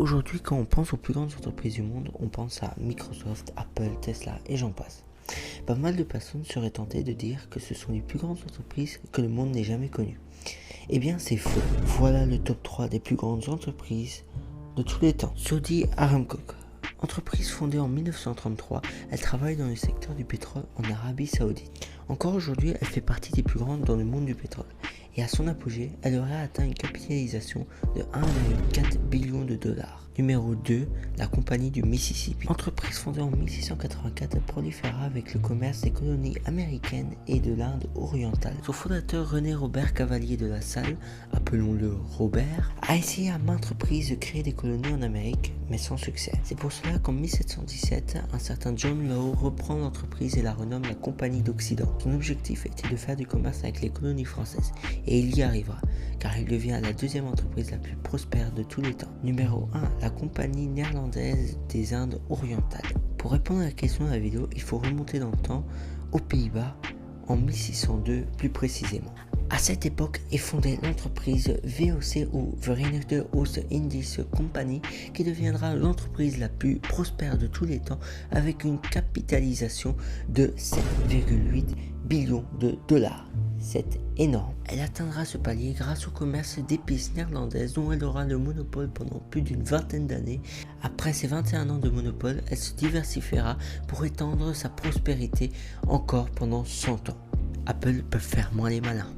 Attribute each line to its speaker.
Speaker 1: Aujourd'hui, quand on pense aux plus grandes entreprises du monde, on pense à Microsoft, Apple, Tesla et j'en passe. Pas mal de personnes seraient tentées de dire que ce sont les plus grandes entreprises que le monde n'ait jamais connues. Eh bien, c'est faux. Voilà le top 3 des plus grandes entreprises de tous les temps. Saudi Aramco. Entreprise fondée en 1933, elle travaille dans le secteur du pétrole en Arabie Saoudite. Encore aujourd'hui, elle fait partie des plus grandes dans le monde du pétrole. Et à son apogée, elle aurait atteint une capitalisation de 1,4 billion de dollars. Numéro 2, la compagnie du Mississippi. Entreprise fondée en 1684, elle proliféra avec le commerce des colonies américaines et de l'Inde orientale. Son fondateur René Robert Cavalier de la Salle, appelons-le Robert, a essayé à maintes reprises de créer des colonies en Amérique, mais sans succès. C'est pour cela qu'en 1717, un certain John Law reprend l'entreprise et la renomme la Compagnie d'Occident. Son objectif était de faire du commerce avec les colonies françaises, et il y arrivera, car il devient la deuxième entreprise la plus prospère de tous les temps. Numéro 1, la Compagnie néerlandaise des Indes orientales. Pour répondre à la question de la vidéo, il faut remonter dans le temps, aux Pays-Bas, en 1602 plus précisément. À cette époque est fondée l'entreprise VOC ou Verenigde Oost-Indische Compagnie qui deviendra l'entreprise la plus prospère de tous les temps avec une capitalisation de 7,8 billions de dollars. C'est énorme. Elle atteindra ce palier grâce au commerce d'épices néerlandaises dont elle aura le monopole pendant plus d'une vingtaine d'années. Après ses 21 ans de monopole, elle se diversifiera pour étendre sa prospérité encore pendant 100 ans. Apple peut faire moins les malins.